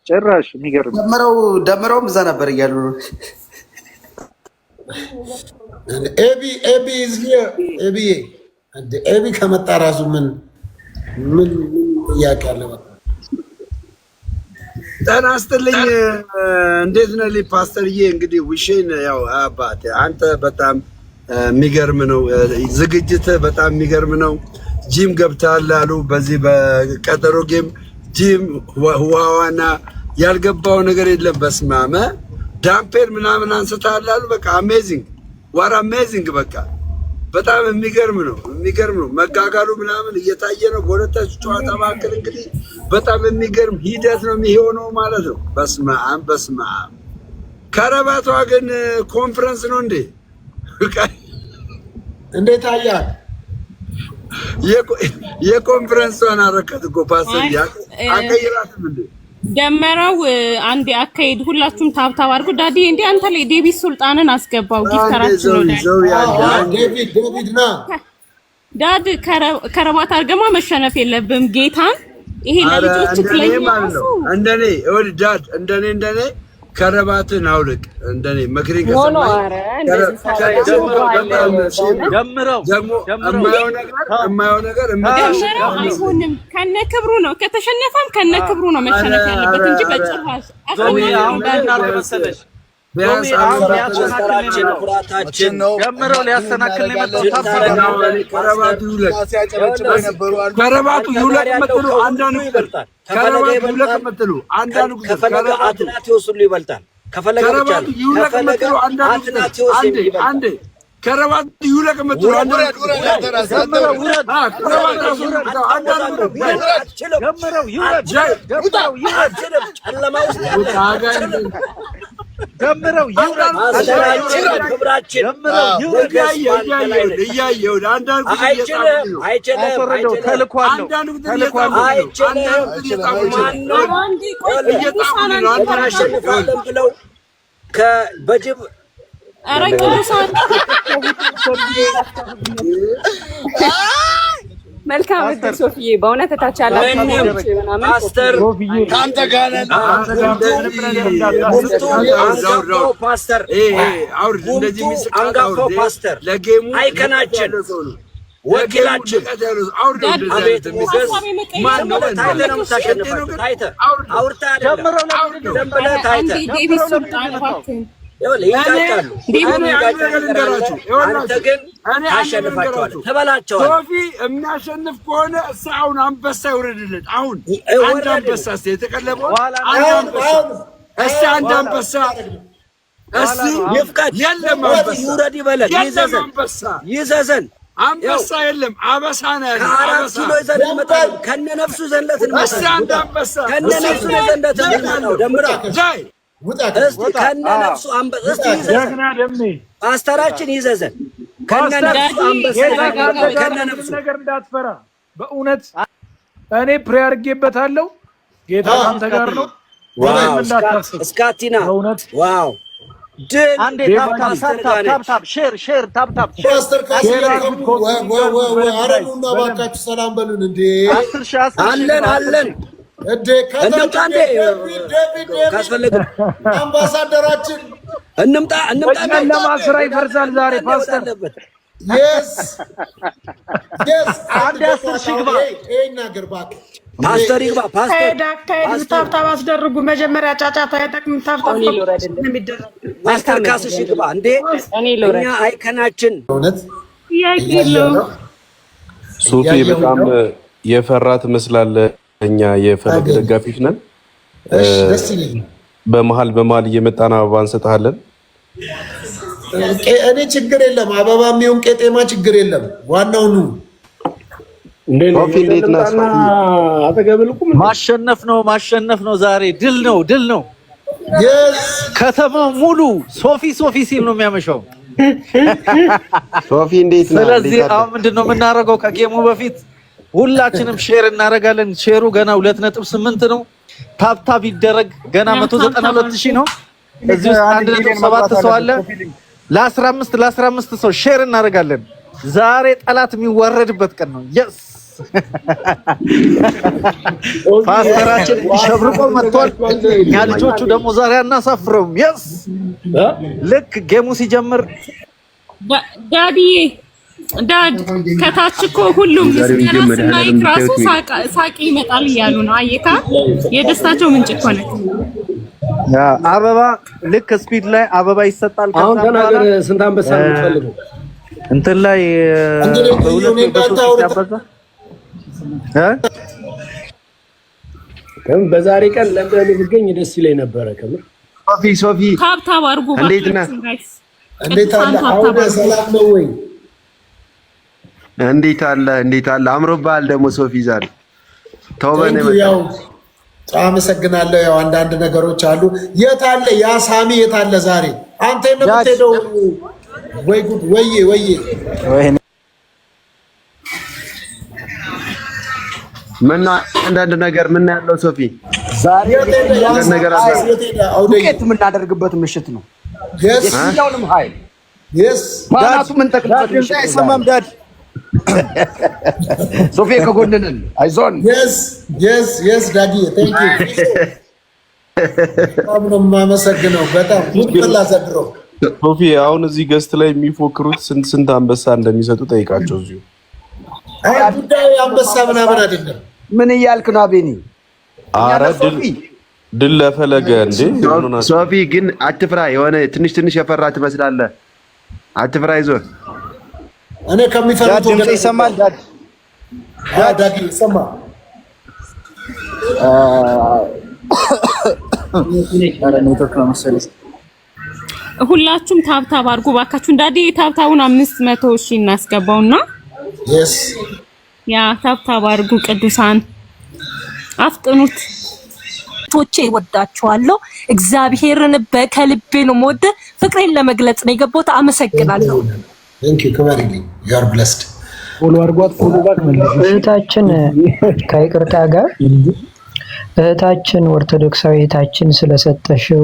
ጭራሽ የሚገርም ደምረውም እዛ ነበር እያሉ ኤቢ ከመጣ ራሱ ምን ጥያቄ አለ? ጤና ይስጥልኝ። እንዴት ነህ ፓስተርዬ? እንግዲህ ውሼን ያው አባቴ አንተ በጣም የሚገርም ነው ዝግጅትህ፣ በጣም የሚገርም ነው። ጂም ገብተሃል አሉ። በዚህ በቀጠሮ ጌም ጂም ዋዋና ያልገባው ነገር የለም። በስማመ ዳምፔር ምናምን አንስተሃል አሉ። በቃ አሜዚንግ ዋር አሜዚንግ። በቃ በጣም የሚገርም ነው፣ የሚገርም ነው። መጋጋሉ ምናምን እየታየ ነው በሁለታችሁ ጨዋታ መካከል። እንግዲህ በጣም የሚገርም ሂደት ነው የሚሆነው ማለት ነው። በስማም በስማም። ከረባቷ ግን ኮንፈረንስ ነው እንዴ? እንዴት አያል የኮንፈረንሷን አረከት እኮ ፓስተር አቀይራትም እንዴ? ደመራው አንዴ አካሄድ ሁላችሁም ታብታብ አድርጉ። ዳዲ እንዴ አንተ ላይ ዴቪድ ሱልጣንን አስገባው። ጊፍተራችን ነው ዴቪድ ና ዳድ ከረባት አርገማ መሸነፍ የለብም ጌታን። ይሄ ለልጆች ትክክለኛ ነው። እንደኔ ወድ ዳድ እንደኔ ከረባትን አውልቅ። እንደኔ መክሪን ደምረው የማየው ነገር አይሆንም። ከነ ክብሩ ነው ከተሸነፈም ከነ ክብሩ ነው መሸነፍ ያለበት እንጂ በጭራሽ ደምረው ሊያሰናክል ከረባቱ ይውለቅ የምትሉ አንዳንዱ ከፈለገ አትናቴዎስ ሁሉ ይበልጣል። ከፈለገ ብቻ አንዴ ከረባቱ ይውለቅ የምትሉ ደምረው ክብራችን ብለው በጅብ መልካም እድል ሶፊዬ። በእውነት እታች ያላችሁ ፓስተር ካንተ ጋር ነን። ፓስተር አንጋፋው ፓስተር አይከናችን ወኪላችን አቤት ሞገስ ሶፊ የሚያሸንፍ ከሆነ አሁን አንበሳ ይውረድለት። አሁን አንድ አንበሳ የተቀለበው አንድ አንበሳ የለም። ይውረድ ይበለን ይዘዘን አንበሳ የለም። አበሳ ነው ያለው። ከአራት ኪሎ ይዘን እንመጣለን። ከነ ነፍሱ ዘንለት አንድ አንበሳ ከነ ነፍሱ ዘንለት እንመጣለን። ደምራ እስቲ ከነ ነፍሱ አንበሳ እስቲ ይዘዘን። ፓስተራችን ይዘዘን ከነ ነፍሱ አንበሳ ከነ ነፍሱ ነገር እንዳትፈራ። በእውነት እኔ ፕሬ አድርጌበታለሁ። ጌታ ካንተ ጋር ነው። ዋው እስካቲና ዋው ድል አንዴ ታፕ ሼር ታፕ ፓስተር አረጉና ባካችሁ ሰላም በሉን እንዴ። አለን እንዴ እንምጣ ካስፈለገ አምባሳደራችን እንምጣ ለማስራ ይፈርሳል ዛሬ ፓስተር yes አንድ 10 ሺህ ግባ ይናገር ባክ ፓስተር ይግባ ፓስተር ታብታብ አስደርጉ። መጀመሪያ ጫጫታ አይጠቅም። ታብታብ ፓስተር ካስሽ ይግባ እንዴ እኛ አይከናችን እውነት ያይለው ሶፊ በጣም የፈራ ትመስላለህ። እኛ የፈለገ ደጋፊዎች ነን። እሺ ደስ ይለኛል። በመሃል እየመጣን አበባ እንሰጥሃለን። እኔ ችግር የለም። አበባ የሚሆን ቄጤማ ችግር የለም። ዋናው ነው ሶፊ እንዴት ነህ? ማሸነፍ ነው ዛሬ። ድል ነው። yes ከተማው ሙሉ ሶፊ ሲል ነው የሚያመሻው። ሶፊ እንዴት ነህ? ስለዚህ አሁን ምንድነው የምናደርገው? ከጌሙ በፊት ሁላችንም ሼር እናደርጋለን። ሼሩ ገና 2.8 ነው። ታፕታፕ ይደረግ። ገና 192,000 ነው። እዚህ ውስጥ 1.7 ሰው አለ። ለ15 ሰው ሼር እናደርጋለን። ዛሬ ጠላት የሚዋረድበት ቀን ነው። yes ፓስተራችን ሸብርቆ መጥቷል። እኛ ልጆቹ ደግሞ ዛሬ አናሳፍረውም። የስ ልክ ጌሙ ሲጀምር ዳዲዬ ዳድ ከታች እኮ ሁሉም ስናይክ ራሱ ሳቂ ይመጣል እያሉ ነው። አየካ የደስታቸው ምንጭ እኮ ነው። አበባ ልክ ስፒድ ላይ አበባ ይሰጣል። አሁን ተናገር። ስንት አንበሳ ነው የምትፈልገው? እንትን ላይ በዛሬ ቀን ለምን ልትገኝ ደስ ይለኝ ነበረ። ከምር ሶፊ ታብታብ አድርጉ። እንዴት አለ? አሁን ሰላም ነው ወይ? እንዴት አለ? አምሮብሃል ደግሞ ሶፊ ዛሬ ተውበን ያው አመሰግናለሁ። ያው አንዳንድ ነገሮች አሉ። የት አለ ያ ሳሚ? የት አለ ዛሬ? አንተ የምትሄደው ወይ ጉድ! ወይ ምን አንዳንድ ነገር ምን ያለው ሶፊ ዛሬ ነገር አለ። ዱቄት የምናደርግበት ምሽት ነው። የትኛውንም ኃይል ባናቱ ምን ጠቅልበት ምሽት አይሰማም። ዳድ ሶፊ ከጎንነን አይዞን። yes ዳዲ thank you በጣም የማመሰግነው። በጣም ሁላ ዘድሮ ሶፊ አሁን እዚህ ገስት ላይ የሚፎክሩት ስንት አንበሳ እንደሚሰጡ ጠይቃቸው። እዚሁ ጉዳዩ አንበሳ ምናምን አይደለም። ምን እያልክ ነው አቤኒ? ኧረ ድል ለፈለገ እንዴ! ሶፊ ግን አትፍራ። የሆነ ትንሽ የፈራ ትመስላለህ። አትፍራ፣ ይዞህ እኔ ከሚፈሩት ድምጽ ይሰማል። ዳዲ ይሰማል። ሁላችሁም ታብታብ አድርጉ ባካችሁ። እንዳዲ ታብታቡን 500 ሺህ እናስገባውና ያ ታብታብ አድርጉ። ቅዱሳን አፍጥኑት። ቶቼ ይወዳችኋለሁ። እግዚአብሔርን ከልቤ ነው የምወደ። ፍቅሬን ለመግለጽ ነው የገባሁት። አመሰግናለሁ። Thank you ከበርሊ you are blessed። ፎሎ አድርጓት። ፎሎ ባክ መልሽ። እህታችን ከይቅርታ ጋር እህታችን ኦርቶዶክሳዊ እህታችን ስለሰጠሽው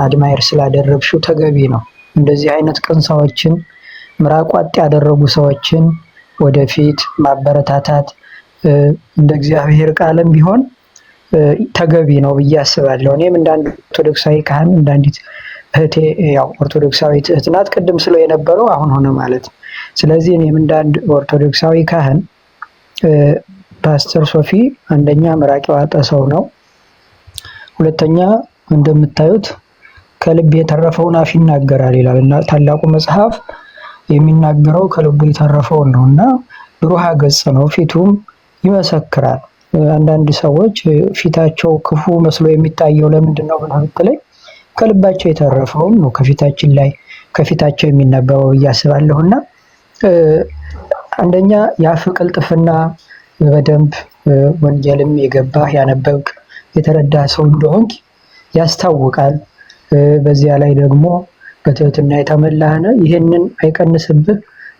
አድማየር ስላደረግሽው ተገቢ ነው። እንደዚህ አይነት ቅን ሰዎችን ምራቋጥ ያደረጉ ሰዎችን ወደፊት ማበረታታት እንደ እግዚአብሔር ቃልም ቢሆን ተገቢ ነው ብዬ አስባለሁ። እኔም እንደ አንድ ኦርቶዶክሳዊ ካህን እንደ አንዲት እህቴ ያው ኦርቶዶክሳዊት እህት ናት። ቅድም ስለ የነበረው አሁን ሆነ ማለት። ስለዚህ እኔም እንደ አንድ ኦርቶዶክሳዊ ካህን ፓስተር ሶፊ አንደኛ ምራቅ ያወጣ ሰው ነው። ሁለተኛ እንደምታዩት ከልብ የተረፈውን አፍ ይናገራል ይላል እና ታላቁ መጽሐፍ የሚናገረው ከልቡ የተረፈውን ነውና ብሩህ ገጽ ነው። ፊቱም ይመሰክራል። አንዳንድ ሰዎች ፊታቸው ክፉ መስሎ የሚታየው ለምንድን ነው ብለህ ብትለኝ ከልባቸው የተረፈውን ነው ከፊታቸው የሚነበበው እያስባለሁና አንደኛ የአፍ ቅልጥፍና በደንብ ወንጌልም የገባህ ያነበብክ የተረዳ ሰው እንደሆንክ ያስታውቃል። በዚያ ላይ ደግሞ በትህትና የተመላህ ነህ። ይሄንን አይቀንስብህ።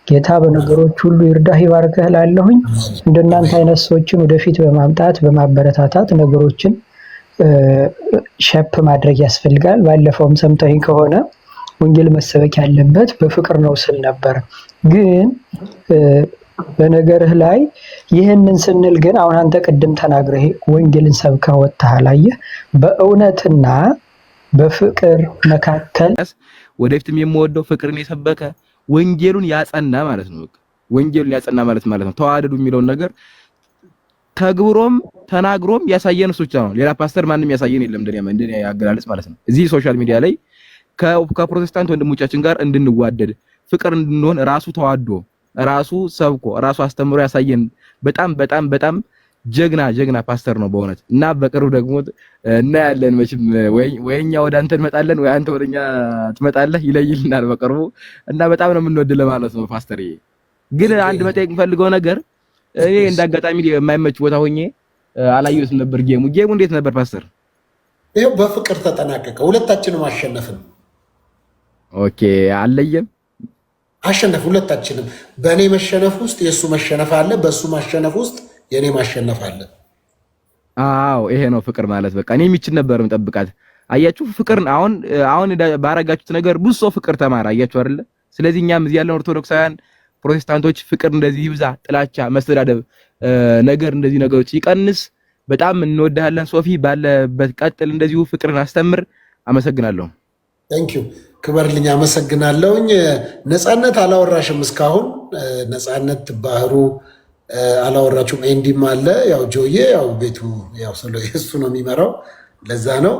ጌታ በነገሮች ሁሉ ይርዳህ ይባርክህ እላለሁኝ። እንደናንተ አይነት ሰዎችን ወደፊት በማምጣት በማበረታታት ነገሮችን ሸፕ ማድረግ ያስፈልጋል። ባለፈውም ሰምተኸኝ ከሆነ ወንጌል መሰበክ ያለበት በፍቅር ነው ስል ነበር። ግን በነገርህ ላይ ይህንን ስንል ግን አሁን አንተ ቅድም ተናግረህ ወንጌልን ሰብከህ ወጥተሃል። አየህ፣ በእውነትና በፍቅር መካከል ወደፊትም የምወደው ፍቅርን የሰበከ ወንጌሉን ያጸና ማለት ነው። ወንጌሉን ያጸና ማለት ነው ተዋደዱ የሚለውን ነገር ተግብሮም ተናግሮም ያሳየን እሱ ብቻ ነው። ሌላ ፓስተር ማንንም ያሳየን የለም። እንደኔ ያገላለጽ ማለት ነው። እዚህ ሶሻል ሚዲያ ላይ ከፕሮቴስታንት ወንድሞቻችን ጋር እንድንዋደድ ፍቅር እንድንሆን ራሱ ተዋዶ ራሱ ሰብኮ ራሱ አስተምሮ ያሳየን በጣም ጀግና ፓስተር ነው በእውነት። እና በቅርቡ ደግሞ እናያለን። መቼም ወይኛ ወደ አንተ እንመጣለን ወይ አንተ ወደኛ ትመጣለህ፣ ይለይልናል በቅርቡ። እና በጣም ነው የምንወድ ለማለት ነው ፓስተር። ግን አንድ መጠየቅ የምፈልገው ነገር እኔ እንዳጋጣሚ የማይመች ቦታ ሆኜ አላየሁትም ነበር። ጌሙ እንዴት ነበር ፓስተር? ይሄው በፍቅር ተጠናቀቀ። ሁለታችንም አሸነፍን። ኦኬ፣ አለየም አሸነፍ። ሁለታችንም በእኔ መሸነፍ ውስጥ የእሱ መሸነፍ አለ፣ በእሱ ማሸነፍ ውስጥ የኔ ማሸነፍ አለ። አዎ ይሄ ነው ፍቅር ማለት። በቃ እኔ የሚችል ነበር መጠብቃት። አያችሁ ፍቅር አሁን ባረጋችሁት ነገር ብዙ ሰው ፍቅር ተማረ። አያችሁ አይደለ? ስለዚህ እኛም እዚህ ያለን ኦርቶዶክሳውያን ፕሮቴስታንቶች ፍቅር እንደዚህ ይብዛ፣ ጥላቻ፣ መስተዳደብ ነገር እንደዚህ ነገሮች ይቀንስ። በጣም እንወዳለን ሶፊ፣ ባለበት ቀጥል፣ እንደዚሁ ፍቅርን አስተምር። አመሰግናለሁ። ቴንኪው ክበርልኝ። አመሰግናለሁኝ። ነፃነት አላወራሽም እስካሁን። ነፃነት ባህሩ አላወራችሁም። ኤንዲም አለ ያው ጆዬ ያው ቤቱ ያው ስለ እሱ ነው የሚመራው፣ ለዛ ነው